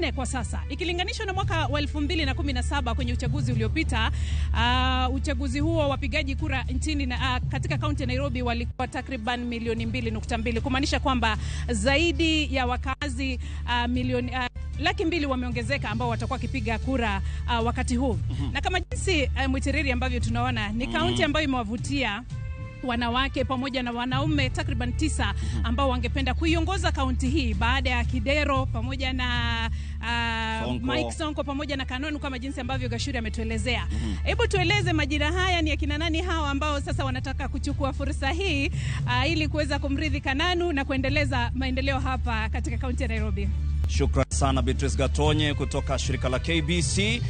4 kwa sasa. Ikilinganishwa na mwaka wa 2017 kwenye uchaguzi uliopita, uchaguzi huo wapigaji kura nchini na katika kaunti ya Nairobi walikuwa takriban milioni 2.2, kumaanisha kwamba zaidi ya wakazi milioni 200,000 wameongezeka ambao watakuwa kipiga kura wakati huu. Na kama jinsi Mwitiriri ambavyo tunaona ni kaunti ambayo imewavutia wanawake pamoja na wanaume takriban 9 ambao wangependa kuiongoza kaunti hii baada ya Kidero pamoja na Mike Sonko pamoja na Kanonu kama jinsi ambavyo Gashuri ametuelezea. Hebu tueleze majina haya ni akina nani hao ambao sasa wanataka kuchukua fursa hii ili kuweza kumridhi Kananu na kuendeleza maendeleo hapa katika kaunti ya Nairobi. Shukran sana Beatrice Gatonye kutoka shirika la KBC.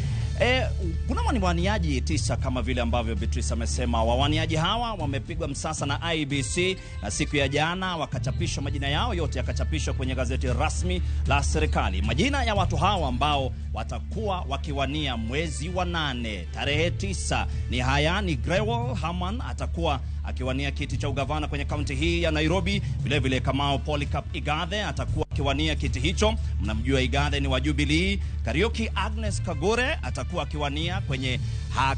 Kuna waniaji 9 kama vile ambavyo Beatrice amesema. Wawaniaji hawa wamepigwa msasa na IBC na siku ya jana wakachapishwa majina yao yote yakachapishwa kwenye gazeti rasmi la serikali. Majina ya watu hawa ambao watakuwa wakiwania mwezi wa 8 tarehe 9 ni haya: ni Grewal Haman atakuwa akiwania kiti cha ugavana kwenye kaunti hii ya Nairobi. Vile vile Kamau Polycarp Igathe atakuwa akiwania kiti hicho. Mnamjua Igathe ni wa Jubilee. Kariuki Agnes Kagore atakuwa akiwania kwenye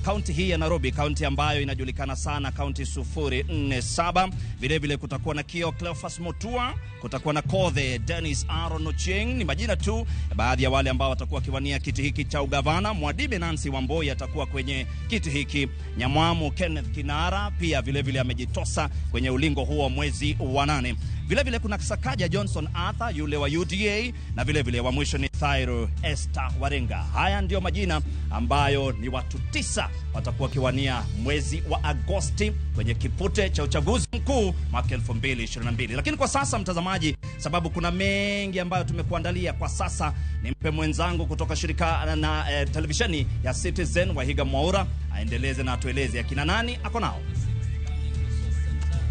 kaunti hii ya Nairobi, kaunti ambayo inajulikana sana kaunti 047. Vile vile kutakuwa na Kio Cleophas Motua, kutakuwa na Kothe Dennis Aaron Ochieng. Ni majina tu baadhi ya wale ambao watakuwa akiwania kiti hiki cha ugavana. Mwadibe Nancy Wamboi atakuwa kwenye kiti hiki. Nyamwamu Kenneth Kinara pia vile vile amejitosa kwenye ulingo huo mwezi wa 8. Vile vile kuna Sakaja Johnson Arthur yule wa UDA, na vile vile wa mwisho ni Thairo Esther Warenga. Haya ndio majina ambayo ni watu 9 watakuwa kiwania mwezi wa Agosti kwenye kipute cha uchaguzi mkuu mwaka 2022. Lakini kwa sasa mtazamaji, sababu kuna mengi ambayo tumekuandalia kwa sasa, nimpe mwenzangu kutoka shirika na televisheni ya Citizen Wahiga Mwaura aendeleze na atueleze akina nani ako nao.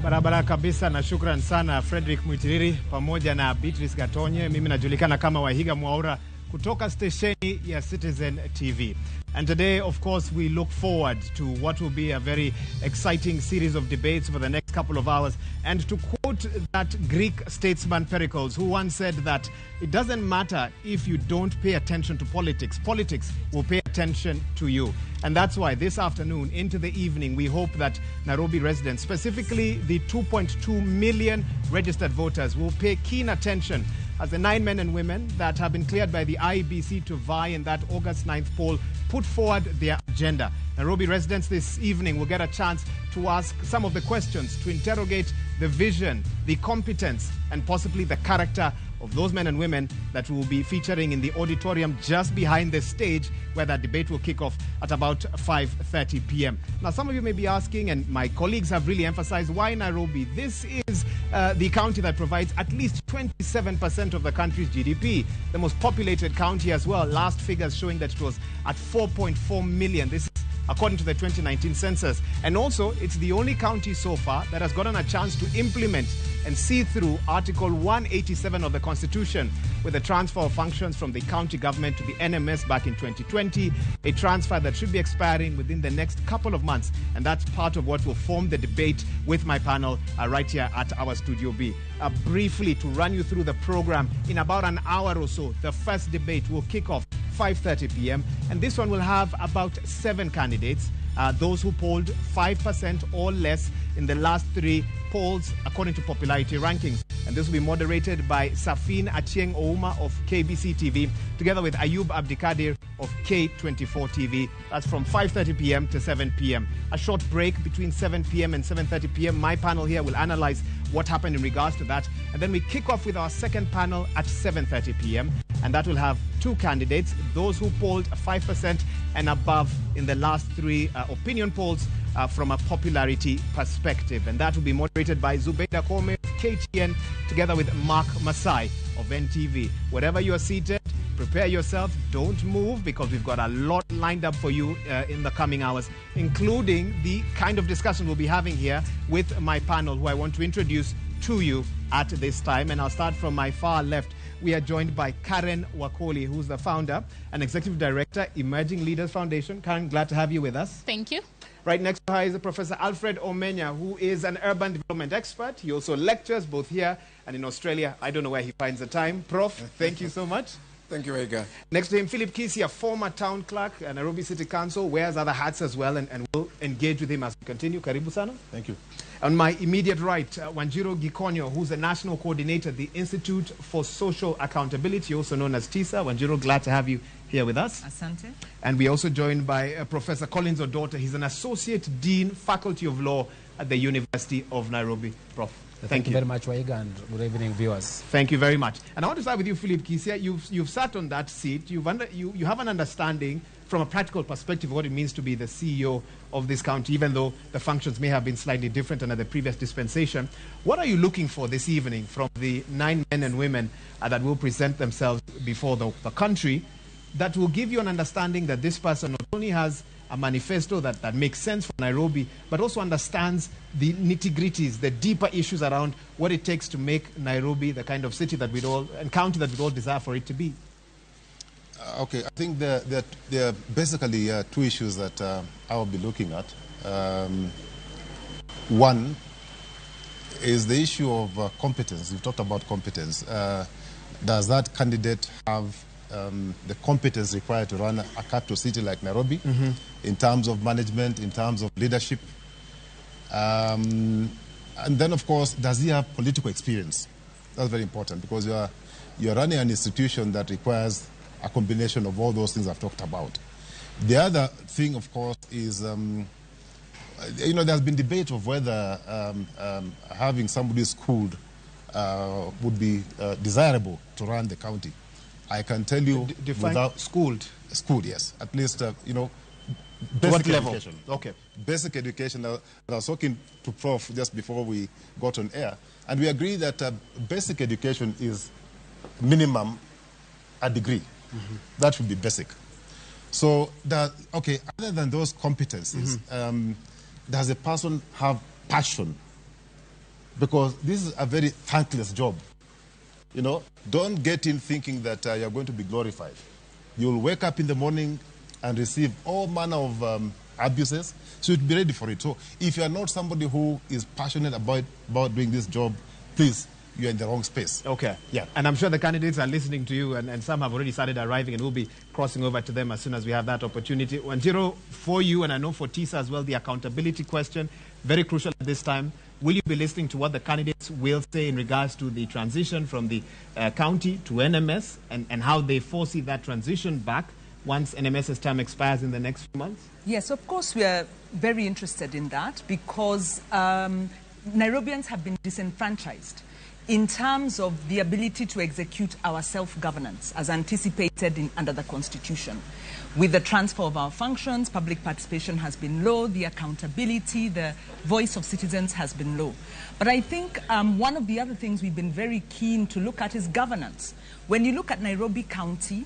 Barabara kabisa, na shukran sana Frederick Mwitiriri pamoja na Beatrice Gatonye. Mimi najulikana kama Wahiga Mwaura kutoka stesheni ya Citizen TV. And today, of course, we look forward to what will be a very exciting series of debates for the next couple of hours. And to quote that Greek statesman Pericles, who once said that it doesn't matter if you don't pay attention to politics, politics will pay attention to you. And that's why this afternoon into the evening, we hope that Nairobi residents, specifically the 2.2 million registered voters, will pay keen attention as the 9 men and women that have been cleared by the IBC to vie in that August 9th poll put forward their agenda. Nairobi residents this evening will get a chance to ask some of the questions, to interrogate the vision, the competence, and possibly the character of those men and women that will be featuring in the auditorium just behind the stage, where that debate will kick off at about 5:30 p.m. Now, some of you may be asking, and my colleagues have really emphasized, why Nairobi? This is the county that provides at least 27% of the country's GDP, the most populated county as well. Last figures showing that it was at 4.4 million. This is according to the 2019 census. And also, it's the only county so far that has gotten a chance to implement and see through Article 187 of the Constitution, with the transfer of functions from the county government to the NMS back in 2020, a transfer that should be expiring within the next couple of months. And that's part of what will form the debate with my panel right here at our Studio B. Briefly, to run you through the program, in about an hour or so, the first debate will kick off 5:30 p.m. And this one will have about 7 candidates, those who polled 5% or less in the last 3 polls according to popularity rankings. And this will be moderated by Safin Achieng Ouma of KBC TV, together with Ayub Abdikadir of K24 TV. That's from 5:30 p.m. to 7 p.m. A short break between 7 p.m. and 7:30 p.m. My panel here will analyze what happened in regards to that. And then we kick off with our second panel at 7:30 p.m. And that will have 2 candidates, those who polled 5% and above in the last 3 opinion polls from a popularity perspective. And that will be moderated by Zubeida Kome of KTN, together with Mark Masai of NTV. Wherever you are seated, prepare yourself, don't move, because we've got a lot lined up for you in the coming hours, including the kind of discussion we'll be having here with my panel, who I want to introduce to you at this time. And I'll start from my far left. We are joined by Karen Wakoli, who's the founder and executive director, Emerging Leaders Foundation. Karen, glad to have you with us. Thank you. Right next to her is Professor Alfred Omenya, who is an urban development expert. He also lectures both here and in Australia. I don't know where he finds the time. Prof, thank you so much. Thank you, Ega. Next to him, Philip Kisia, former town clerk at Nairobi City Council, wears other hats as well, and we'll engage with him as we continue. Karibu sana. Thank you. On my immediate right, Wanjiro Gikonyo, who's the national coordinator at the Institute for Social Accountability, also known as TISA. Wanjiro, glad to have you here with us. Asante. And we're also joined by Professor Collins Odote. He's an associate dean, Faculty of Law at the University of Nairobi. Prof. Thank you very much, Waiga, and good evening, viewers. Thank you very much. And I want to start with you, Philip Kisia. You've sat on that seat. You have an understanding from a practical perspective of what it means to be the CEO of this county, even though the functions may have been slightly different under the previous dispensation. What are you looking for this evening from the 9 men and women that will present themselves before the country that will give you an understanding that this person not only has a manifesto that makes sense for Nairobi, but also understands the nitty-gritties, the deeper issues around what it takes to make Nairobi the kind of city that we'd all, and county that we'd all desire for it to be? Okay, I think there are basically two issues that I will be looking at. One is the issue of competence. You've talked about competence. Does that candidate have the competence required to run a capital city like Nairobi, in terms of management, in terms of leadership? And then, of course, does he have political experience? That's very important, because you're running an institution that requires a combination of all those things I've talked about. The other thing, of course, is, there's been debate of whether having somebody schooled would be desirable to run the county. I can tell you, without schooled, yes, at least basic level? Education. Okay, basic education. I was talking to Prof just before we got on air, and we agree that basic education is minimum a degree. That should be basic. So other than those competencies, does a person have passion? Because this is a very thankless job. Don't get in thinking that you're going to be glorified. You'll wake up in the morning and receive all manner of abuses, so you'd be ready for it. So if you're not somebody who is passionate about doing this job, please, you're in the wrong space. Okay. Yeah. And I'm sure the candidates are listening to you, and some have already started arriving, and we'll be crossing over to them as soon as we have that opportunity. Wanjiro, for you, and I know for TISA as well, the accountability question, very crucial at this time. Will you be listening to what the candidates will say in regards to the transition from the county to NMS, and how they foresee that transition back once NMS's term expires in the next few months? Yes, of course, we are very interested in that, because Nairobians have been disenfranchised in terms of the ability to execute our self-governance as anticipated under the Constitution. With the transfer of our functions, public participation has been low, the accountability, the voice of citizens has been low. But I think one of the other things we've been very keen to look at is governance. When you look at Nairobi County,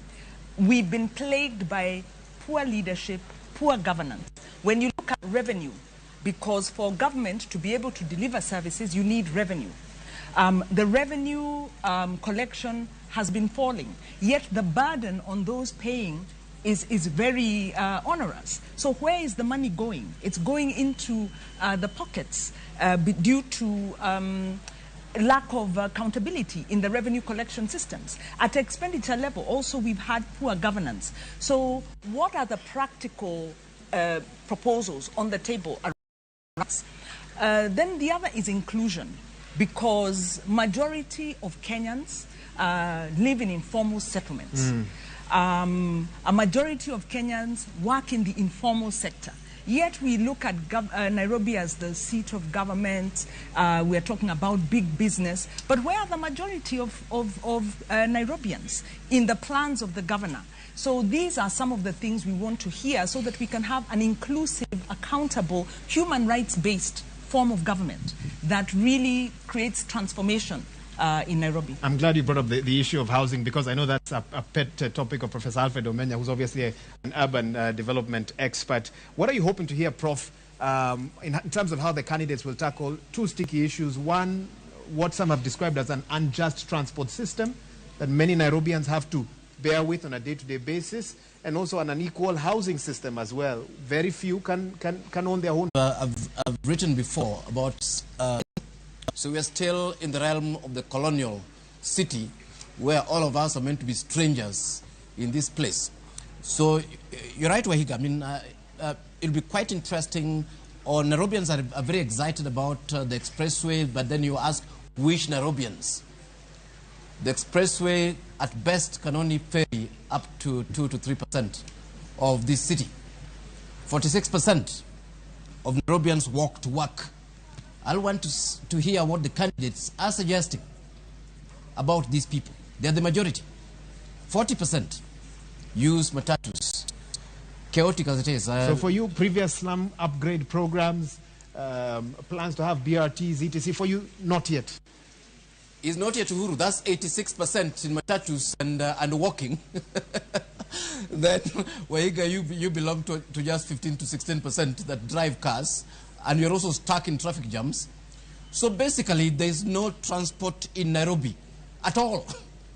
we've been plagued by poor leadership, poor governance. When you look at revenue, because for government to be able to deliver services, you need revenue. The revenue collection has been falling, yet the burden on those paying is very onerous. So where is the money going? It's going into the pockets due to lack of accountability in the revenue collection systems. At expenditure level, also we've had poor governance. So what are the practical proposals on the table? Then the other is inclusion, because majority of Kenyans live in informal settlements. A majority of Kenyans work in the informal sector. Yet we look at Nairobi as the seat of government. We're talking about big business. But where are the majority of Nairobians in the plans of the governor? So these are some of the things we want to hear, so that we can have an inclusive, accountable, human rights-based form of government that really creates transformation in Nairobi. I'm glad you brought up the issue of housing, because I know that's a pet topic of Professor Alfred Omenya, who's obviously an urban development expert. What are you hoping to hear, Prof, in terms of how the candidates will tackle two sticky issues? One, what some have described as an unjust transport system that many Nairobians have to bear with on a day-to-day basis, and also an unequal housing system as well. Very few can own their own. I've written before about, so we are still in the realm of the colonial city, where all of us are meant to be strangers in this place. So you're right, Wahiga. I mean, it'll be quite interesting. Or Nairobians are very excited about the expressway, but then you ask which Nairobians. The expressway at best can only ferry up to 2 to 3% of this city. 46% of Nairobians walk to work. I want to hear what the candidates are suggesting about these people. They're the majority. 40% use matatus. Chaotic as it is. So for you, previous slum upgrade programs, plans to have BRTs, etc. For you, not yet. Is not yet Uhuru. That's 86% in matatus and walking. Then, Wahiga, you belong to just 15 to 16% that drive cars, and you're also stuck in traffic jams. So basically, there's no transport in Nairobi at all,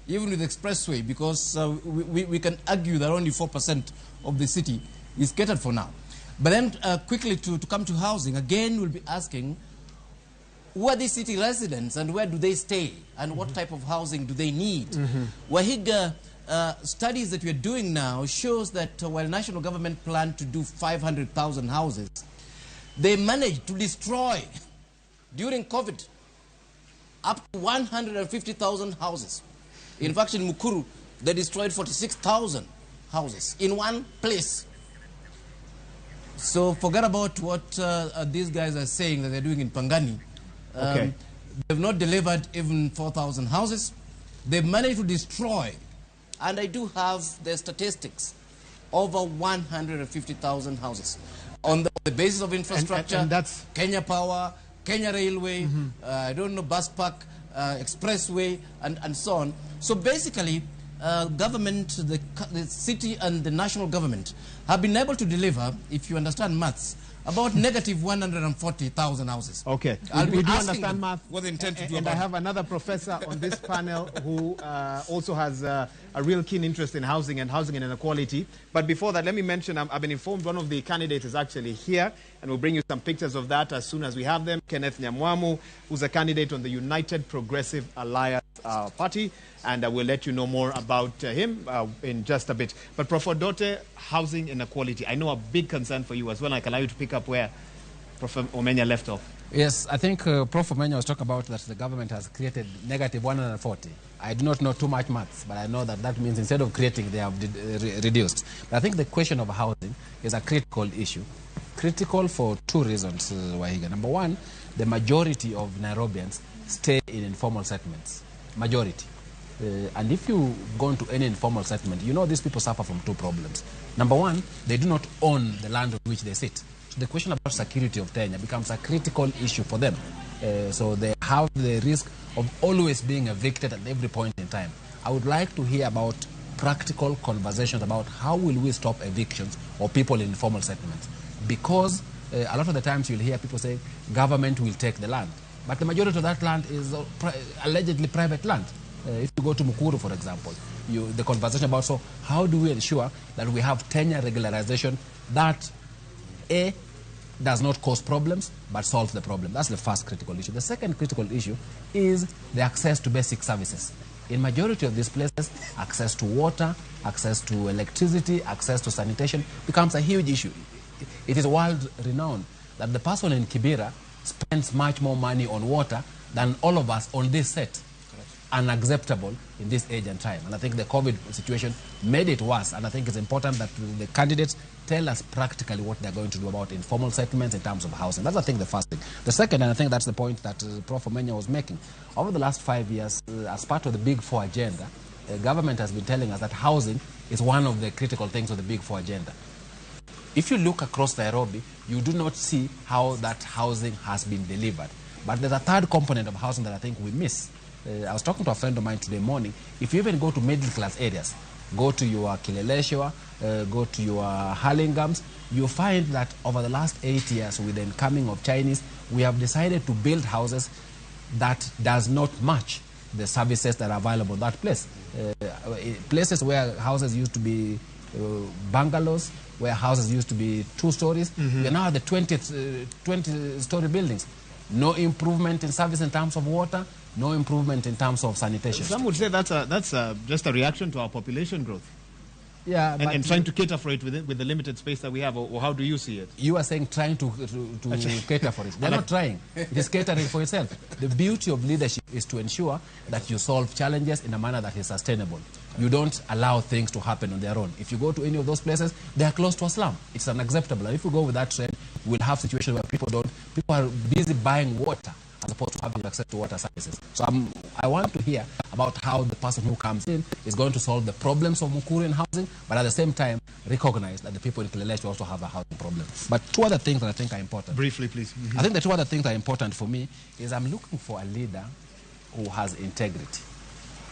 even with the expressway, because we can argue that only 4% of the city is catered for now. But then quickly to come to housing, again we'll be asking, who are these city residents and where do they stay and what type of housing do they need? Wahiga, studies that we're doing now shows that while national government planned to do 500,000 houses, they managed to destroy during COVID up to 150,000 houses. In fact, in Mukuru, they destroyed 46,000 houses in one place. So forget about what these guys are saying that they're doing in Pangani. Okay. They've not delivered even 4,000 houses. They've managed to destroy, and I do have the statistics, over 150,000 houses. On the basis of infrastructure, and that's Kenya Power, Kenya Railway, I don't know, bus park, expressway, and so on. So basically, government, the city and the national government have been able to deliver, if you understand maths, about negative 140,000 houses. Okay. We do understand math. What they intend to do and about I have another professor on this panel who also has a real keen interest in housing and housing inequality. But before that, let me mention, I've been informed one of the candidates is actually here, and we'll bring you some pictures of that as soon as we have them. Kenneth Nyamwamu, who's a candidate on the United Progressive Alliance Party, and we'll let you know more about him in just a bit. But Prof. Odote, housing inequality, I know a big concern for you as well. I can allow you to pick up where Prof. Omenya left off. Yes, I think Prof. Omenya was talking about that the government has created negative 140. I do not know too much maths, but I know that that means instead of creating, they have reduced. But I think the question of housing is a critical issue. Critical for two reasons, Wahiga. Number one, the majority of Nairobians stay in informal settlements. Majority. And if you go into any informal settlement, you know these people suffer from two problems. Number one, they do not own the land on which they sit. So the question about security of tenure becomes a critical issue for them. So they have the risk of always being evicted at every point in time. I would like to hear about practical conversations about how will we stop evictions of people in informal settlements. Because a lot of the times you'll hear people say government will take the land. But the majority of that land is allegedly private land. If you go to Mukuru, for example, the conversation about, so how do we ensure that we have tenure regularization that, A, does not cause problems, but solves the problem. That's the first critical issue. The second critical issue is the access to basic services. In majority of these places, access to water, access to electricity, access to sanitation becomes a huge issue. It is world renowned that the person in Kibera spends much more money on water than all of us on this set. Unacceptable in this age and time. And I think the COVID situation made it worse. And I think it's important that the candidates tell us practically what they're going to do about informal settlements in terms of housing. That's, I think, the first thing. The second, and I think that's the point that Prof. Omenya was making, over the last 5 years, as part of the Big Four agenda, the government has been telling us that housing is one of the critical things of the Big Four agenda. If you look across Nairobi, you do not see how that housing has been delivered. But there's a third component of housing that I think we miss. I was talking to a friend of mine today morning. If you even go to middle-class areas, go to your Kileleshwa, go to your Hurlinghams, you find that over the last 8 years, with the incoming of Chinese, we have decided to build houses that does not match the services that are available in that place. Places where houses used to be bungalows, where houses used to be 2 stories, we are now at the 20-story buildings. No improvement in service in terms of water, no improvement in terms of sanitation. Some would say that's just a reaction to our population growth. Yeah, And trying to cater for it with the limited space that we have, or how do you see it? You are saying trying to cater for it. They're not trying. It is catering for itself. The beauty of leadership is to ensure that you solve challenges in a manner that is sustainable. You don't allow things to happen on their own. If you go to any of those places, they are close to a slum. It's unacceptable. And if we go with that trend, we'll have situations where people are busy buying water as opposed to having access to water services. So I want to hear about how the person who comes in is going to solve the problems of Mukuru in housing, but at the same time recognize that the people in Kileleshwa also have a housing problem. But two other things that I think are important. Briefly, please. I think the two other things that are important for me is I'm looking for a leader who has integrity.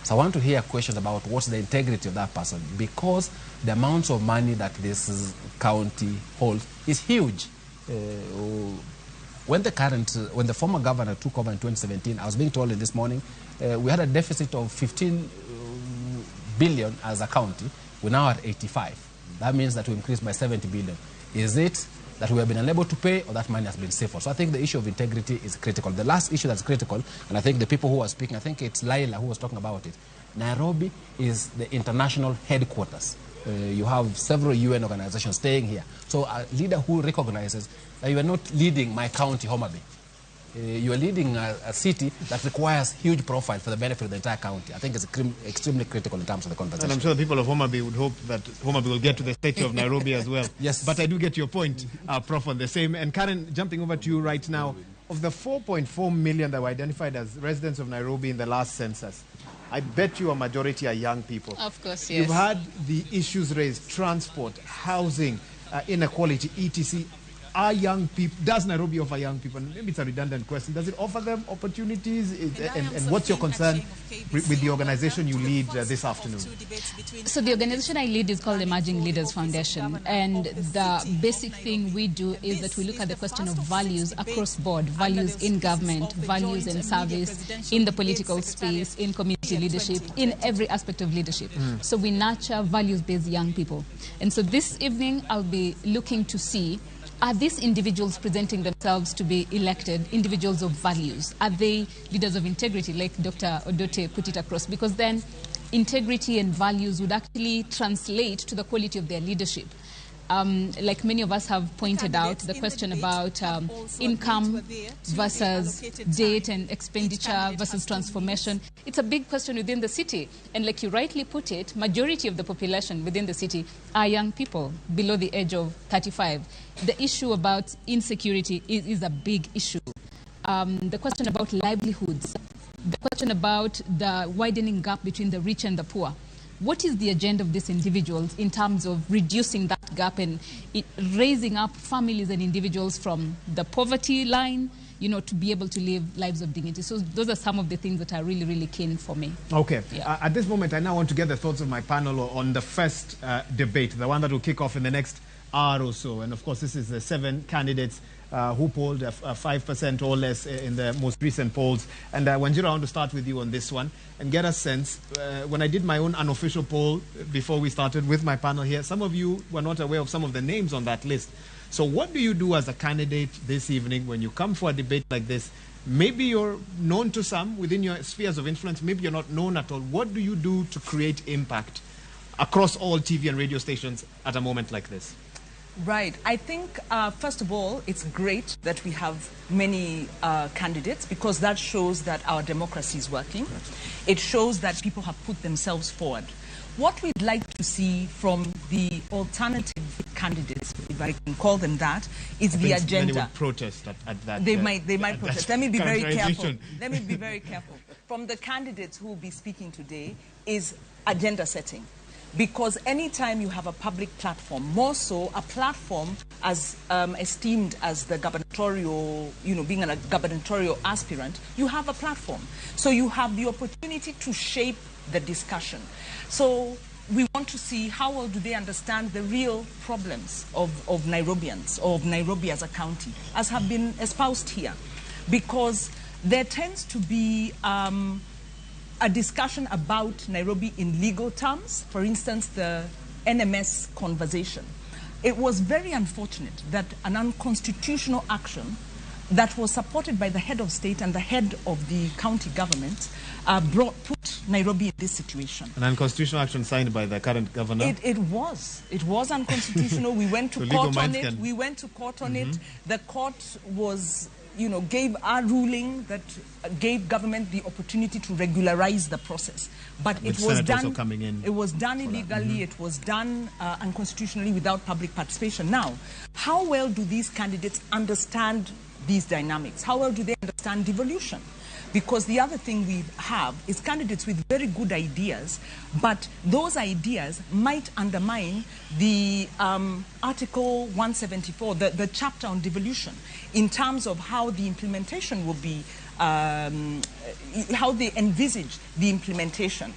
So I want to hear questions about what's the integrity of that person, because the amounts of money that this county holds is huge. When the former governor took over in 2017, I was being told this morning, we had a deficit of 15 billion as a county. We're now at 85. That means that we increased by 70 billion. Is it that we have been unable to pay, or that money has been saved for? So I think the issue of integrity is critical. The last issue that's critical, and I think the people who are speaking, I think it's Laila who was talking about it. Nairobi is the international headquarters. You have several UN organizations staying here. So a leader who recognizes that you are not leading my county, Homa Bay. You are leading a city that requires huge profile for the benefit of the entire county. I think it's extremely critical in terms of the conversation. And I'm sure the people of Homa Bay would hope that Homa Bay will get to the statue of Nairobi as well. Yes. But I do get your point, Prof, on the same. And Karen, jumping over to you right now, of the 4.4 million that were identified as residents of Nairobi in the last census, I bet you a majority are young people. Of course, yes. You've had the issues raised: transport, housing, inequality, etc. Are young people, does Nairobi offer young people, maybe it's a redundant question, does it offer them opportunities? And what's your concern with the organization you lead this afternoon? So the organization I lead is called Emerging Leaders Foundation, and the basic thing we do is that we look at the question of values across board, values in government, values in service, in the political space, in community leadership, in every aspect of leadership. So we nurture values-based young people. And so this evening I'll be looking to see, are these individuals presenting themselves to be elected individuals of values? Are they leaders of integrity, like Dr. Odote put it across? Because then integrity and values would actually translate to the quality of their leadership. Like many of us have pointed out, the question about income versus debt and expenditure versus transformation. It's a big question within the city. And like you rightly put it, majority of the population within the city are young people below the age of 35. The issue about insecurity is a big issue. The question about livelihoods, the question about the widening gap between the rich and the poor. What is the agenda of these individuals in terms of reducing that gap and raising up families and individuals from the poverty line, to be able to live lives of dignity? So those are some of the things that are really, really keen for me. Okay. Yeah. At this moment, I now want to get the thoughts of my panel on the first debate, the one that will kick off in the next hour or so. And of course, this is the 7 candidates who polled 5% or less in the most recent polls. And Wanjiru, I want to start with you on this one and get a sense. When I did my own unofficial poll before we started with my panel here, some of you were not aware of some of the names on that list. So what do you do as a candidate this evening when you come for a debate like this? Maybe you're known to some within your spheres of influence. Maybe you're not known at all. What do you do to create impact across all TV and radio stations at a moment like this? Right. I think, first of all, it's great that we have many candidates, because that shows that our democracy is working. It shows that people have put themselves forward. What we'd like to see from the alternative candidates, if I can call them that, is the agenda. Many would protest at that. They might protest. Let me be very careful. characterization. Let me be very careful. From the candidates who will be speaking today is agenda setting. Because anytime you have a public platform, more so a platform as esteemed as the gubernatorial, being a gubernatorial aspirant, you have a platform. So you have the opportunity to shape the discussion. So we want to see how well do they understand the real problems of Nairobians, or of Nairobi as a county, as have been espoused here. Because there tends to be a discussion about Nairobi in legal terms, for instance, the NMS conversation. It was very unfortunate that an unconstitutional action that was supported by the head of state and the head of the county government put Nairobi in this situation. An unconstitutional action signed by the current governor? It was unconstitutional. We went to court on it. We went to court on it. The court was, gave our ruling that gave government the opportunity to regularize the process. But it was done. It was done illegally. It was done unconstitutionally without public participation. Now, how well do these candidates understand these dynamics? How well do they understand devolution? Because the other thing we have is candidates with very good ideas, but those ideas might undermine the Article 174, the chapter on devolution, in terms of how the implementation will be, how they envisage the implementation.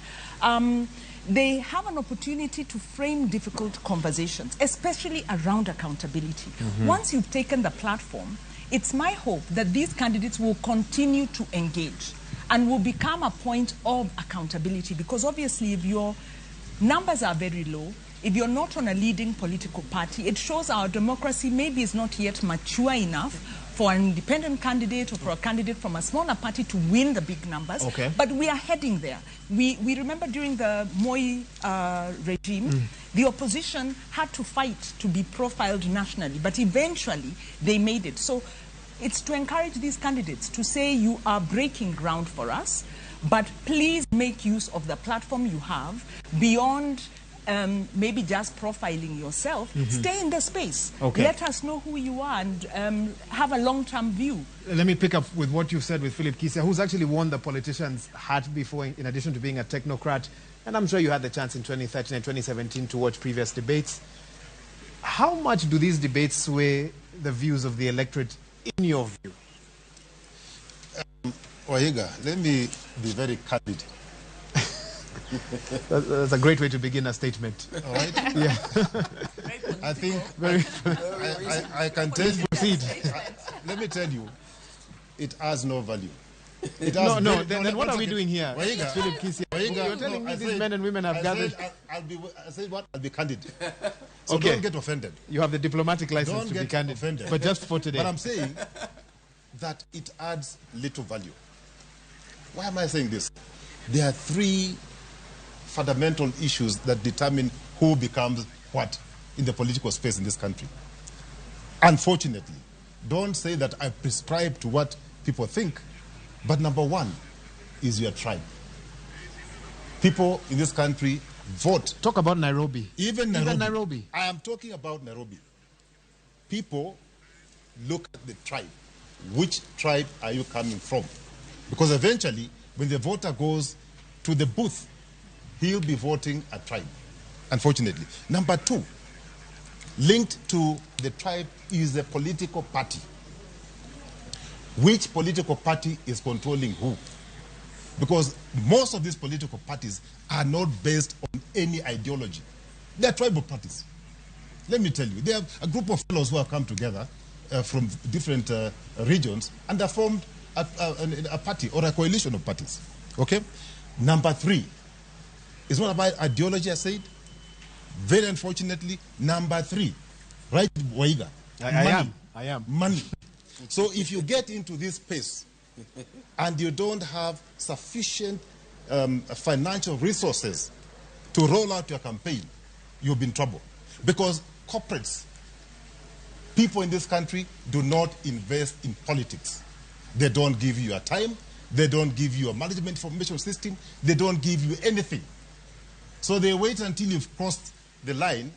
They have an opportunity to frame difficult conversations, especially around accountability. Once you've taken the platform, it's my hope that these candidates will continue to engage and will become a point of accountability, because obviously if your numbers are very low, if you're not on a leading political party, it shows our democracy maybe is not yet mature enough for an independent candidate or for a candidate from a smaller party to win the big numbers. Okay. But we are heading there. We remember during the Moi regime, the opposition had to fight to be profiled nationally, but eventually they made it. So it's to encourage these candidates to say, you are breaking ground for us, but please make use of the platform you have beyond maybe just profiling yourself. Stay in the space. Okay. Let us know who you are and have a long-term view. Let me pick up with what you said with Philip Kisia, who's actually won the politician's heart before, in addition to being a technocrat. And I'm sure you had the chance in 2013 and 2017 to watch previous debates. How much do these debates sway the views of the electorate, in your view? Wahiga, let me be very candid. That's a great way to begin a statement. All right? Yeah. I think I can tell you. Proceed. Let me tell you, it has no value. It No, has no. Then what are we doing here? Wahiga, Philip Kisia. You're telling me these men and women have gathered. I said what? I'll be candid. So Okay. don't get offended. You have the diplomatic license Don't to be get candid. offended. But just for today. But I'm saying that it adds little value. Why am I saying this? There are three fundamental issues that determine who becomes what in the political space in this country. Unfortunately, don't say that I prescribe to what people think, but number one is your tribe. People in this country vote. Talk about Nairobi. Even Nairobi. Nairobi. I am talking about Nairobi. People look at the tribe. Which tribe are you coming from? Because eventually, when the voter goes to the booth, he'll be voting a tribe, unfortunately. Number two, linked to the tribe is a political party. Which political party is controlling who? Because most of these political parties are not based on any ideology. They are tribal parties. Let me tell you, they are a group of fellows who have come together from different regions and have formed a party or a coalition of parties. Okay? Number three, it's not about ideology, I said. Very unfortunately, number three, right, Waiga? I am. Money. So if you get into this space and you don't have sufficient financial resources to roll out your campaign, you'll be in trouble. Because corporates, people in this country do not invest in politics. They don't give you a time. They don't give you a management information system. They don't give you anything. So they wait until you've crossed the line.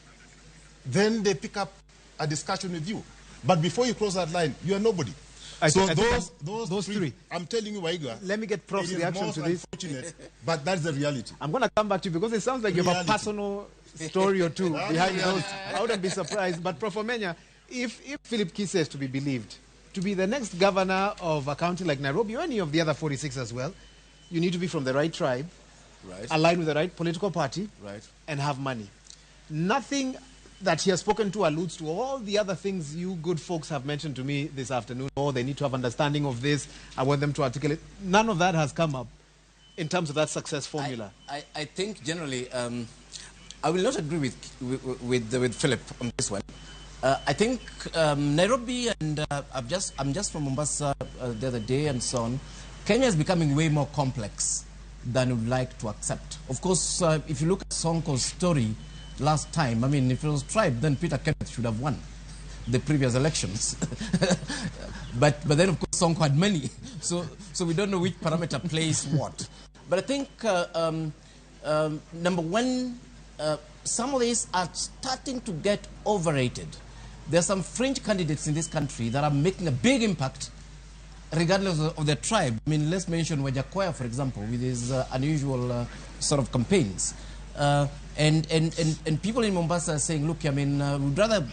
Then they pick up a discussion with you. But before you cross that line, you are nobody. Those three, I'm telling you, Waiga, let me get Prof's reaction to this. Unfortunate, but that's the reality. I'm going to come back to you because it sounds like you have a personal story or two behind those. I wouldn't be surprised. But Prof. Omenya, if Philip Kisia is to be believed, to be the next governor of a county like Nairobi or any of the other 46 as well, you need to be from the right tribe, align with the right political party, and have money. Nothing that he has spoken to alludes to all the other things you good folks have mentioned to me this afternoon. Oh, they need to have understanding of this. I want them to articulate. None of that has come up in terms of that success formula. I think generally, I will not agree with Philip on this one. I think Nairobi and I'm just from Mombasa the other day and so on. Kenya is becoming way more complex than we'd like to accept. Of course, if you look at Sonko's story last time, I mean, if it was tribe, then Peter Kenneth should have won the previous elections. but then, of course, Sonko had many. So we don't know which parameter plays what. But I think, number one, some of these are starting to get overrated. There are some fringe candidates in this country that are making a big impact regardless of their tribe. I mean, let's mention Wajakoya, for example, with his unusual sort of campaigns. And people in Mombasa are saying, look, I mean, we'd rather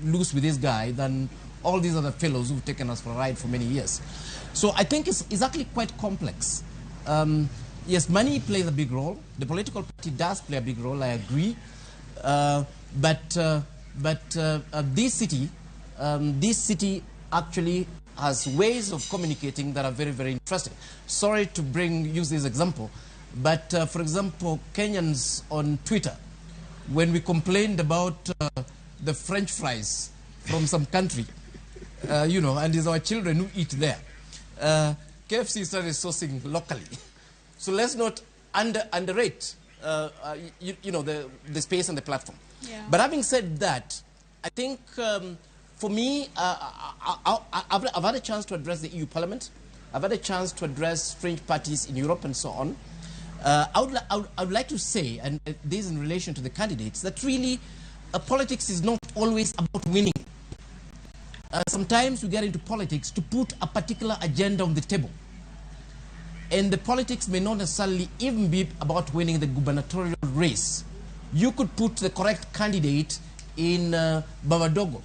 lose with this guy than all these other fellows who've taken us for a ride for many years. So I think it's actually quite complex. Yes, money plays a big role. The political party does play a big role, I agree. But this city actually has ways of communicating that are very, very interesting. Sorry to use this example, but for example, Kenyans on Twitter, when we complained about the French fries from some country, you know, and it's our children who eat there, KFC started sourcing locally. So let's not underrate, you know, the space and the platform. Yeah. But having said that, I think for me, I've had a chance to address the EU Parliament. I've had a chance to address fringe parties in Europe and so on. I would like to say, and this is in relation to the candidates, that really politics is not always about winning. Sometimes we get into politics to put a particular agenda on the table. And the politics may not necessarily even be about winning the gubernatorial race. You could put the correct candidate in Babadogo,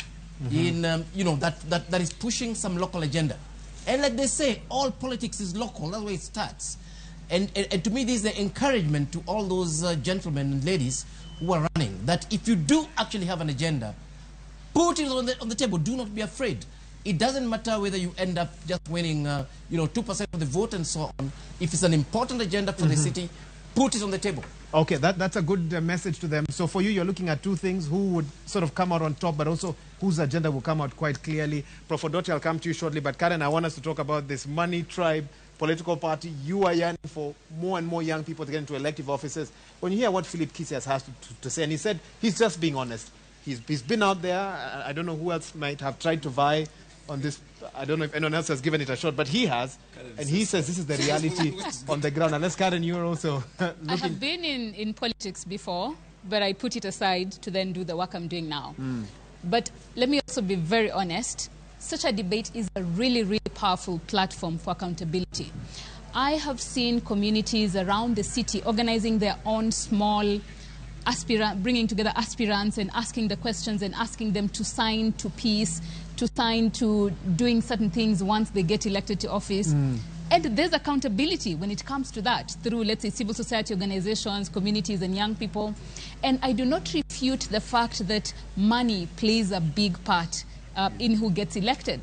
in you know, that is pushing some local agenda. And like they say, all politics is local. That's where it starts. And to me, this is the encouragement to all those gentlemen and ladies who are running, that if you do actually have an agenda, put it on the table. Do not be afraid. It doesn't matter whether you end up just winning, you know, 2% of the vote and so on. If it's an important agenda for the city, put it on the table. Okay, that's a good message to them. So for you, you're looking at two things: who would sort of come out on top, but also whose agenda will come out quite clearly. Prof. Odoti, I'll come to you shortly. But Karen, I want us to talk about this money tribe political party. You are yearning for more and more young people to get into elective offices. When you hear what Philip Kisias has to say, and he said he's just being honest. He's been out there. I don't know who else might have tried to vie on this. I don't know if anyone else has given it a shot, but he has. And he says this is the reality on the ground. Unless, Karen, you're also looking. I have been in politics before, but I put it aside to then do the work I'm doing now. But let me also be very honest. Such a debate is a really, really powerful platform for accountability. I have seen communities around the city organizing their own small bringing together aspirants and asking the questions and asking them to sign to peace, to sign to doing certain things once they get elected to office. And there's accountability when it comes to that through, let's say, civil society organizations, communities, and young people. And I do not refute the fact that money plays a big part in who gets elected.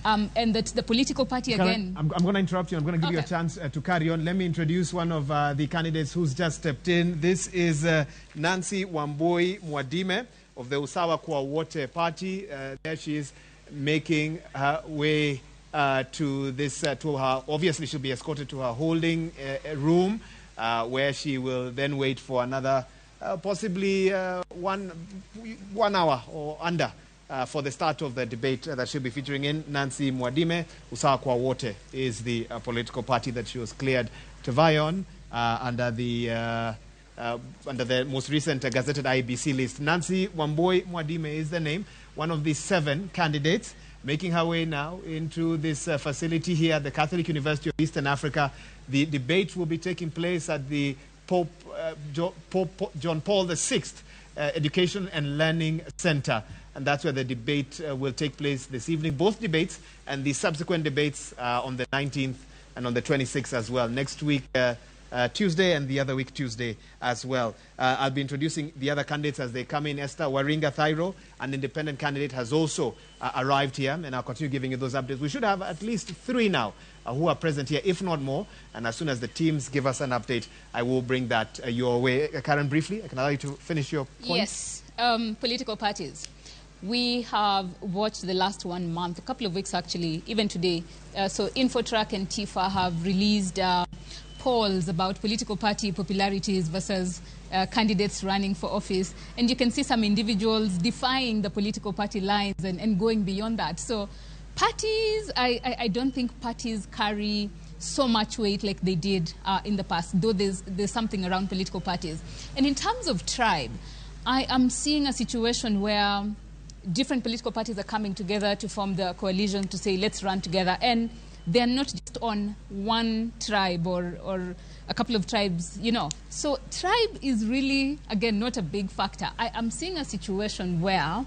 And that the political party, Karen, again... I'm going to interrupt you. I'm going to give you a chance to carry on. Let me introduce one of the candidates who's just stepped in. This is Nancy Wambui Mwadime of the Usawa kwa Wote party. There she is making her way to this, to her, obviously she'll be escorted to her holding room, where she will then wait for another, possibly 1 hour or under, for the start of the debate that she'll be featuring in. Nancy Mwadime, Usawa kwa Wote, is the political party that she was cleared to vie on under the most recent gazetted IEBC list. Nancy Wambui Mwadime is the name, one of the 7 candidates making her way now into this facility here at the Catholic University of Eastern Africa. The debate will be taking place at the Pope John Paul VI Education and Learning Center. And that's where the debate will take place this evening. Both debates and the subsequent debates on the 19th and on the 26th as well. Next week, Tuesday, and the other week, Tuesday as well. I'll be introducing the other candidates as they come in. Esther Waringa Thairo, an independent candidate, has also arrived here, and I'll continue giving you those updates. We should have at least 3 now who are present here, if not more. And as soon as the teams give us an update, I will bring that your way. Karen, briefly, I can allow you to finish your point. Yes, political parties. we have watched the last 1 month, a couple of weeks actually, even today. So Infotrack and TIFA have released polls about political party popularities versus candidates running for office. And you can see some individuals defying the political party lines and going beyond that. So parties, I don't think parties carry so much weight like they did in the past, though there's something around political parties. And in terms of tribe, I am seeing a situation where different political parties are coming together to form the coalition to say, let's run together. And they're not just on one tribe or a couple of tribes, you know. So tribe is really, again, not a big factor. I am seeing a situation where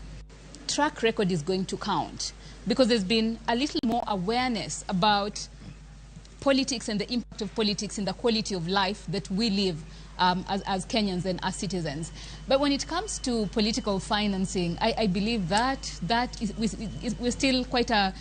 track record is going to count because there's been a little more awareness about politics and the impact of politics in the quality of life that we live as Kenyans and as citizens. But when it comes to political financing, I believe that we're still quite a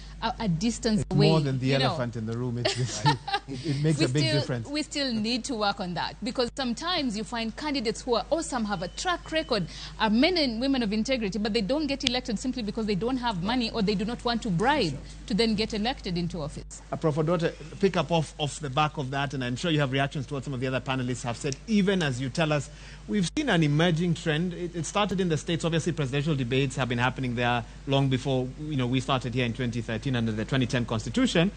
distance away. More than the elephant in the room. It makes a big difference. We still need to work on that because sometimes you find candidates who are awesome, have a track record, are men and women of integrity, but they don't get elected simply because they don't have money or they do not want to bribe to then get elected into office. Prof. Odote, pick up off the back of that, and I'm sure you have reactions to what some of the other panelists have said. Even as you tell us, we've seen an emerging trend. It started in the States. Obviously, presidential debates have been happening there long before we started here in 2013 under the 2010 Constitution,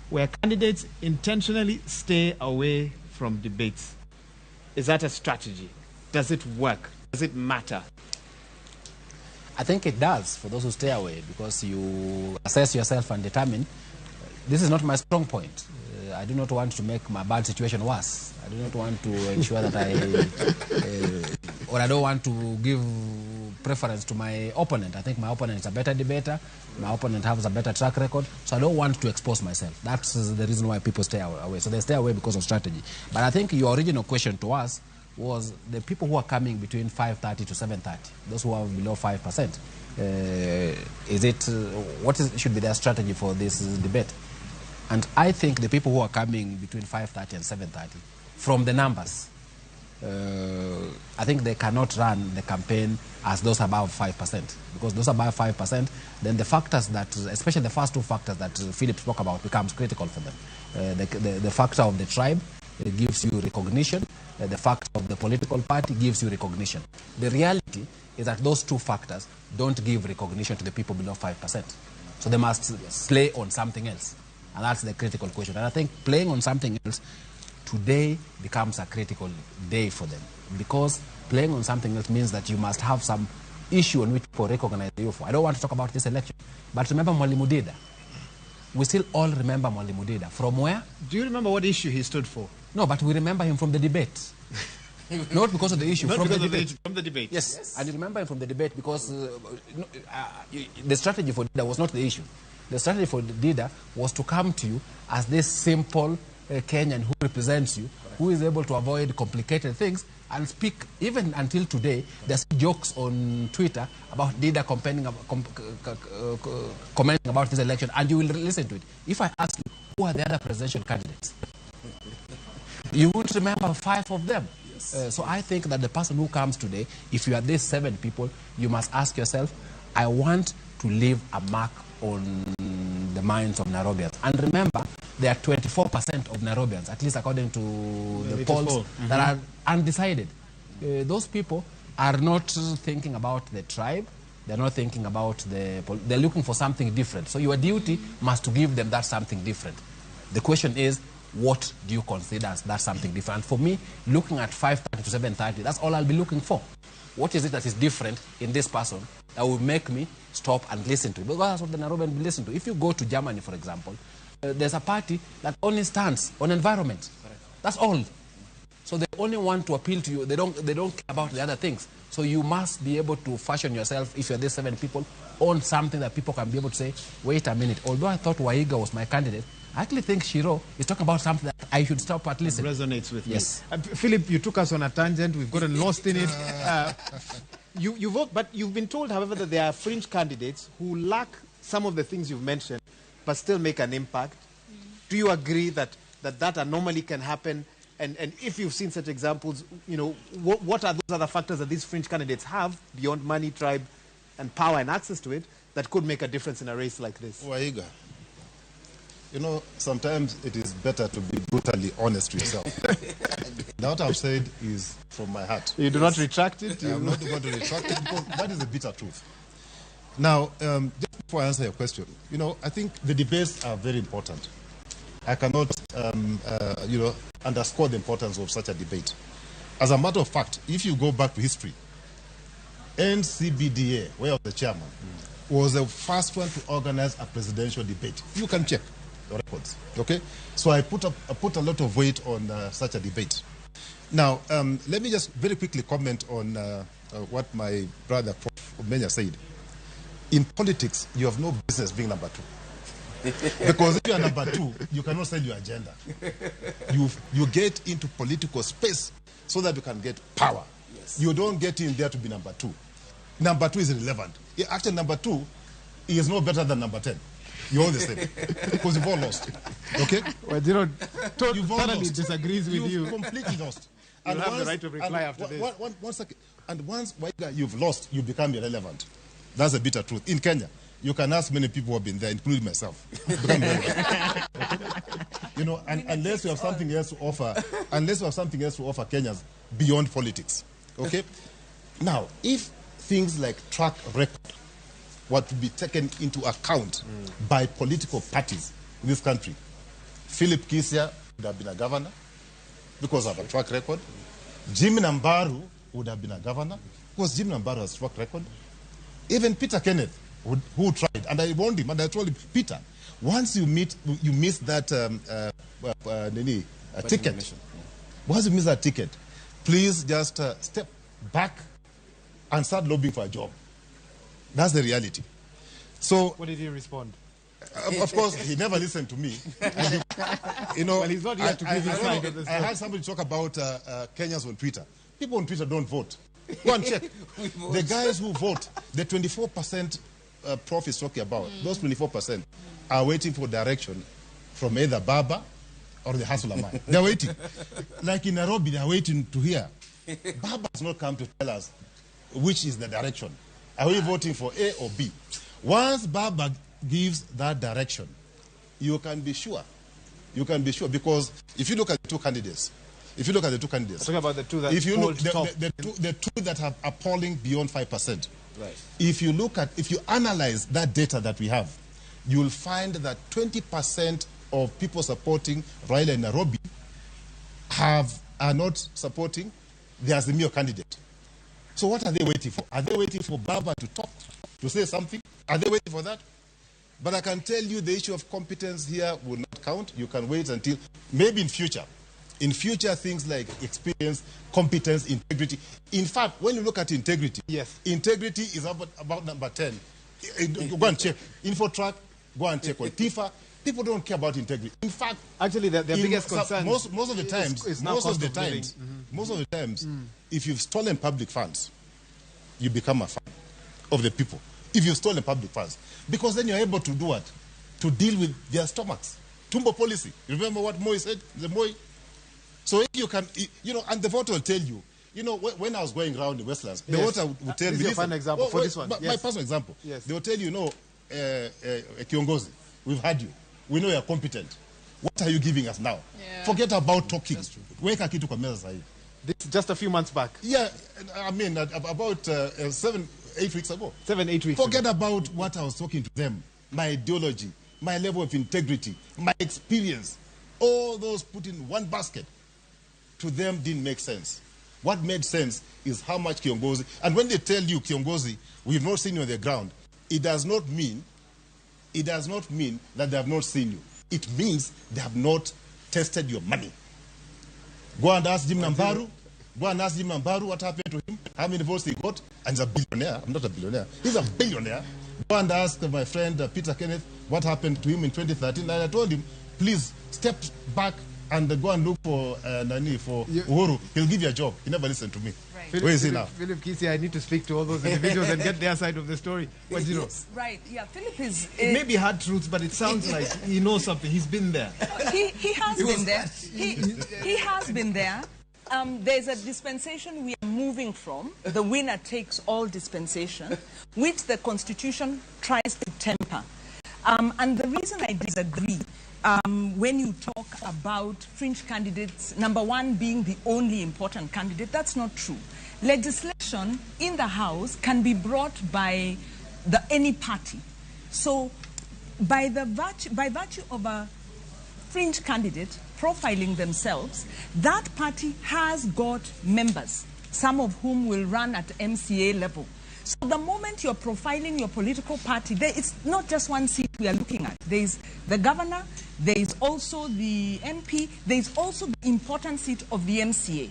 where candidates intentionally stay away from debates. Is that a strategy? Does it work? Does it matter? I think it does for those who stay away because you assess yourself and determine this is not my strong point. I do not want to make my bad situation worse. I do not want to ensure that or I don't want to give preference to my opponent. I think my opponent is a better debater. My opponent has a better track record. So I don't want to expose myself. That's the reason why people stay away. So they stay away because of strategy. But I think your original question to us was the people who are coming between 530 to 730, those who are below 5%. What should be their strategy for this debate? And I think the people who are coming between 530 and 730, from the numbers, I think they cannot run the campaign as those above 5%. Because those above 5%, then the factors that, especially the first two factors that Philip spoke about, becomes critical for them. The factor of the tribe gives you recognition. The factor of the political party gives you recognition. The reality is that those two factors don't give recognition to the people below 5%. So they must play on something else. And that's the critical question. And I think playing on something else today becomes a critical day for them. Because playing on something else means that you must have some issue on which people recognize you for. I don't want to talk about this election. But remember Mwalimu Dida. We still all remember Mwalimu Dida. From where? Do you remember what issue he stood for? No, but we remember him from the debate. Not because of the issue, Not from the because of debate. From the debate. Yes, and you remember him from the debate because the strategy for Dida was not the issue. The strategy for Dida was to come to you as this simple Kenyan who represents you, who is able to avoid complicated things and speak. Even until today, there's jokes on Twitter about Dida commenting about this election, and you will listen to it. If I ask you, who are the other presidential candidates? You won't remember 5 of them. So I think that the person who comes today, if you are these 7 people, you must ask yourself, I want to leave a mark on the minds of Nairobians. And remember, there are 24% of Nairobians, at least according to the polls, that are undecided. Those people are not thinking about the tribe. They're not thinking about they're looking for something different. So your duty must to give them that something different. The question is, what do you consider as that something different? And for me, looking at 530 to 730, that's all I'll be looking for. What is it that is different in this person that will make me stop and listen to it? Because that's what the Nairobian will listen to. If you go to Germany, for example, there's a party that only stands on environment. That's all. So they only want to appeal to you. They don't care about the other things. So you must be able to fashion yourself, if you're these 7 people, on something that people can be able to say, wait a minute, although I thought Waihiga was my candidate, I actually think Shiro is talking about something that I should stop at listening. Resonates with yes. me. Philip, you took us on a tangent. We've gotten lost in it. You vote, but you've been told, however, that there are fringe candidates who lack some of the things you've mentioned, but still make an impact. Do you agree that anomaly can happen? And if you've seen such examples, what are those other factors that these fringe candidates have beyond money, tribe, and power and access to it that could make a difference in a race like this? Waiga, you know, sometimes it is better to be brutally honest to yourself. Now, what I've said is from my heart. You do not retract it? I'm not going to retract it because that is the bitter truth. Now, just before I answer your question, you know, I think the debates are very important. I cannot, you know, underscore the importance of such a debate. As a matter of fact, if you go back to history, NCBDA, where was the chairman, was the first one to organize a presidential debate. You can check the records, okay? So I put a lot of weight on such a debate. Now, let me just very quickly comment on what my brother Prof. Menya said. In politics, you have no business being number two. Because if you are number two, you cannot sell your agenda. You get into political space so that you can get power. Yes. You don't get in there to be number two. Number two is irrelevant. Actually, number two is no better than number 10. You're all the same. Because you've all lost. Okay? Well, you know, totally disagrees with you. You've completely lost. You'll have the right to reply after this. One second. And once you've lost, you become irrelevant. That's the bitter truth. In Kenya, you can ask many people who have been there, including myself. You know, unless you have something else to offer, Kenyans beyond politics. Okay? Now, if things like track record were to be taken into account by political parties in this country, Philip Kisia would have been a governor because of a track record. Jim Nambaru would have been a governor because Jim Nambaru has a track record. Even Peter Kenneth, who tried, and I warned him, and I told him, Peter, once you miss that ticket, once you miss that ticket, please just step back and start lobbying for a job. That's the reality. So, what did he respond? Of course, he never listened to me. You know, well, he's not here to give his side of the story. I heard somebody talk about Kenyans on Twitter. People on Twitter don't vote. Go and check. The guys who vote, the 24% Prof is talking about, those 24% are waiting for direction from either Baba or the hustler man. They're waiting. Like in Nairobi, they're waiting to hear. Baba has not come to tell us which is the direction. Are we voting for A or B? Once Baba gives that direction, you can be sure. You can be sure because if you look at the two candidates, talking about the two that if you look top. the two that have appalling beyond 5%. Right. If you analyze that data that we have, you'll find that 20% of people supporting Raila in Nairobi are not supporting the Azimio candidate. So what are they waiting for? Are they waiting for Baba to talk, to say something? Are they waiting for that? But I can tell you the issue of competence here will not count. You can wait until maybe in future. In future, things like experience, competence, integrity. In fact, when you look at integrity, yes, integrity is about number 10. Go and check. Infotrack, go and check on TIFA. People don't care about integrity. In fact, actually, their biggest concern most of the times, if you've stolen public funds, you become a fan of the people. If you've stolen public funds, because then you're able to do what? To deal with their stomachs. Tumbo policy. Remember what Moi said? The Moi. So if you can, you know, and the voter will tell you, you know, when I was going around in Westlands, the voter would tell me. This is a fun example for this one. My personal example. Yes. They will tell you, no, Kiongozi, we've had you. We know you're competent. What are you giving us now? Yeah. Forget about talking. Weka kitu kwa meza sahi. This just a few months back. Yeah, I mean, about 7-8 weeks ago. 7-8 weeks Forget ago. about what I was talking to them. My ideology, my level of integrity, my experience. All those put in one basket. To them didn't make sense. What made sense is how much Kiongozi. And when they tell you, Kiongozi, we've not seen you on the ground, it does not mean that they have not seen you. It means they have not tested your money. Go and ask Jim Nambaru. Go and ask Jim Nambaru what happened to him, how many votes he got, and he's a billionaire. I'm not a billionaire. He's a billionaire. Go and ask my friend Peter Kenneth what happened to him in 2013. And I told him, please step back and go and look for Uhuru. He'll give you a job. He never listened to me. Right. Where is he now? Philip Kisia, I need to speak to all those individuals and get their side of the story. What do you know? Right, yeah, Philip is... It may be hard truths, but it sounds like he knows something. He's been there. He has been there. He has been there. There's a dispensation we are moving from the winner-takes-all dispensation, which the Constitution tries to temper. And the reason I disagree, when you talk about fringe candidates, number one being the only important candidate, that's not true. Legislation in the House can be brought by any party. So by virtue of a fringe candidate profiling themselves, that party has got members, some of whom will run at MCA level. So the moment you're profiling your political party, it's not just one seat we are looking at. There is the governor, there is also the MP, there is also the important seat of the MCA.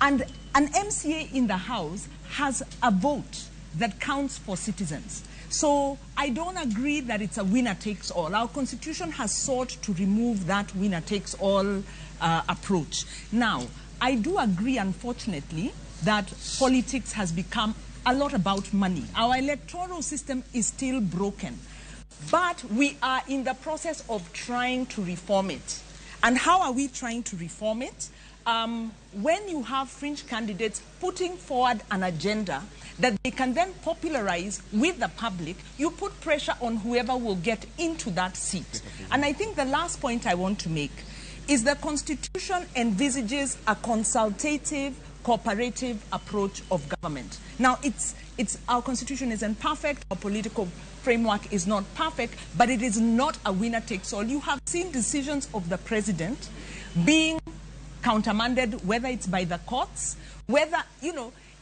And an MCA in the House has a vote that counts for citizens. So I don't agree that it's a winner-takes-all. Our Constitution has sought to remove that winner-takes-all approach. Now, I do agree, unfortunately, that politics has become a lot about money. Our electoral system is still broken, but we are in the process of trying to reform it. And how are we trying to reform it? When you have fringe candidates putting forward an agenda that they can then popularize with the public, you put pressure on whoever will get into that seat. And I think the last point I want to make is the Constitution envisages a consultative, cooperative approach of government. Now, our Constitution isn't perfect, our political framework is not perfect, but it is not a winner-takes-all. You have seen decisions of the president being countermanded, whether it's by the courts, whether,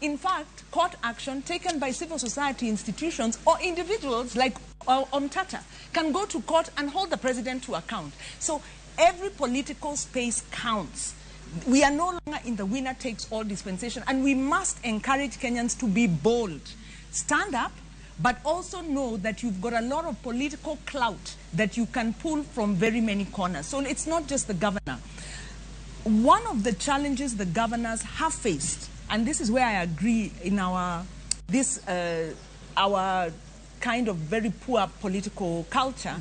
in fact, court action taken by civil society institutions or individuals like Omtata can go to court and hold the president to account. So every political space counts. We are no longer in the winner-takes-all dispensation, and we must encourage Kenyans to be bold. Stand up, but also know that you've got a lot of political clout that you can pull from very many corners. So it's not just the governor. One of the challenges the governors have faced, and this is where I agree in our kind of very poor political culture,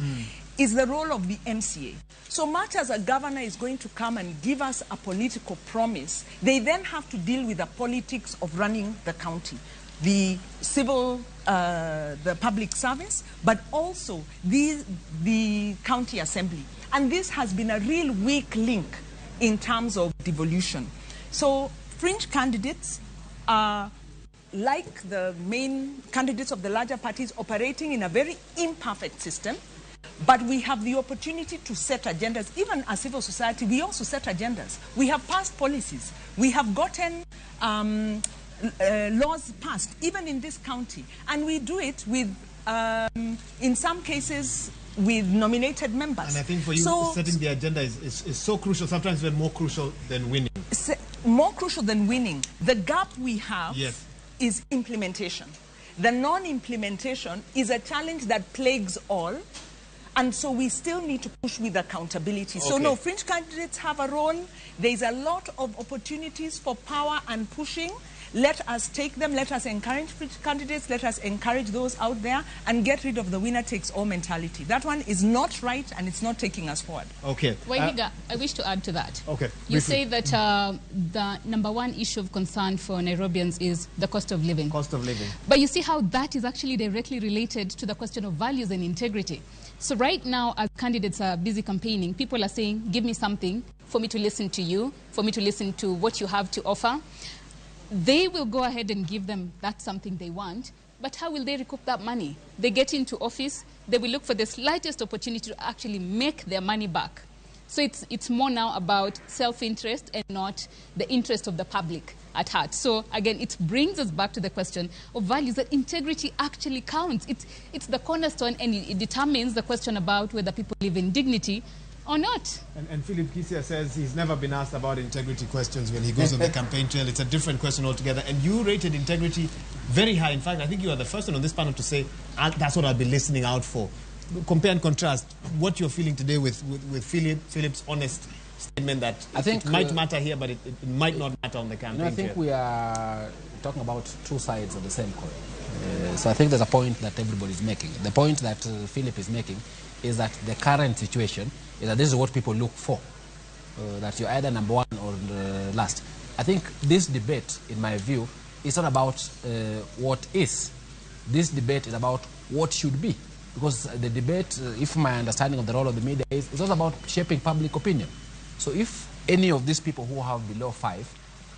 is the role of the MCA. So much as a governor is going to come and give us a political promise, they then have to deal with the politics of running the county, the civil, the public service, but also the county assembly. And this has been a real weak link in terms of devolution. So fringe candidates are like the main candidates of the larger parties operating in a very imperfect system, but we have the opportunity to set agendas. Even as civil society, we also set agendas. We have passed policies. We have gotten laws passed, even in this county. And we do it with, in some cases, with nominated members. And I think for you, setting the agenda is so crucial, sometimes even more crucial than winning. More crucial than winning. The gap we have is implementation. The non-implementation is a challenge that plagues all. And so we still need to push with accountability. So no, fringe candidates have a role. There's a lot of opportunities for power and pushing. Let us take them. Let us encourage fringe candidates. Let us encourage those out there and get rid of the winner-takes-all mentality. That one is not right, and it's not taking us forward. Okay. Waihiga, I wish to add to that. Okay. You say that the number one issue of concern for Nairobians is the cost of living. Cost of living. But you see how that is actually directly related to the question of values and integrity. So right now, as candidates are busy campaigning, people are saying, give me something for me to listen to you, for me to listen to what you have to offer. They will go ahead and give them that something they want, but how will they recoup that money? They get into office, they will look for the slightest opportunity to actually make their money back. So it's more now about self-interest and not the interest of the public at heart. So again, it brings us back to the question of values, that integrity actually counts. It's the cornerstone, and it determines the question about whether people live in dignity or not. And Philip Kisia says he's never been asked about integrity questions when he goes on the campaign trail. It's a different question altogether. And you rated integrity very high. In fact, I think you are the first one on this panel to say, that's what I'll be listening out for. Compare and contrast what you're feeling today with Philip's honest statement that I think it might matter here, but it might not matter on the campaign I think we are talking about two sides of the same coin. So I think there's a point that everybody is making. The point that Philip is making is that the current situation is that this is what people look for, that you're either number one or last. I think this debate, in my view, is not about what is. This debate is about what should be. Because the debate, if my understanding of the role of the media is, it's also about shaping public opinion. So if any of these people who have below 5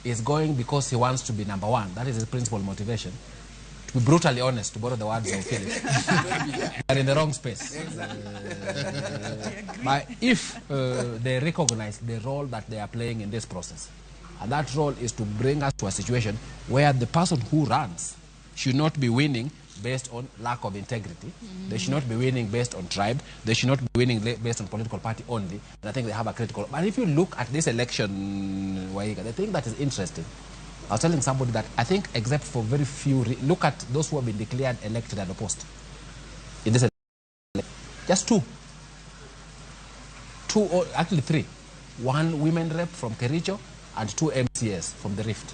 is going because he wants to be number 1, that is his principal motivation, to be brutally honest, to borrow the words of Philip, are in the wrong space. But if they recognize the role that they are playing in this process, and that role is to bring us to a situation where the person who runs should not be winning based on lack of integrity. They should not be winning based on tribe. They should not be winning based on political party only. And I think they have a critical... But if you look at this election, Waihiga, the thing that is interesting, I was telling somebody that I think except for very few... Look at those who have been declared elected and opposed. In this election, just two, or actually 3. 1 women rep from Kericho and 2 MCS from the Rift.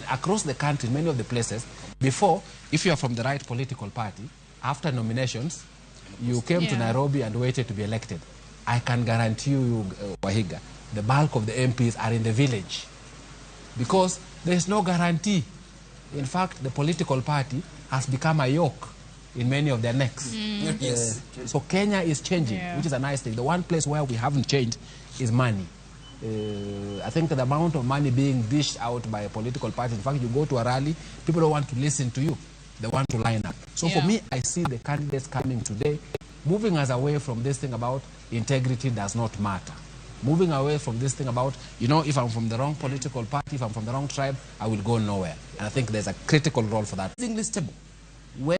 Across the country, many of the places, before, if you are from the right political party, after nominations, you came to Nairobi and waited to be elected. I can guarantee you, Waihiga, the bulk of the MPs are in the village. Because there is no guarantee. In fact, the political party has become a yoke in many of their necks. Yes. So Kenya is changing, which is a nice thing. The one place where we haven't changed is money. I think the amount of money being dished out by a political party, in fact, you go to a rally, people don't want to listen to you. They want to line up. So for me, I see the candidates coming today, moving us away from this thing about integrity does not matter. Moving away from this thing about, you know, if I'm from the wrong political party, if I'm from the wrong tribe, I will go nowhere. And I think there's a critical role for that. It's stable.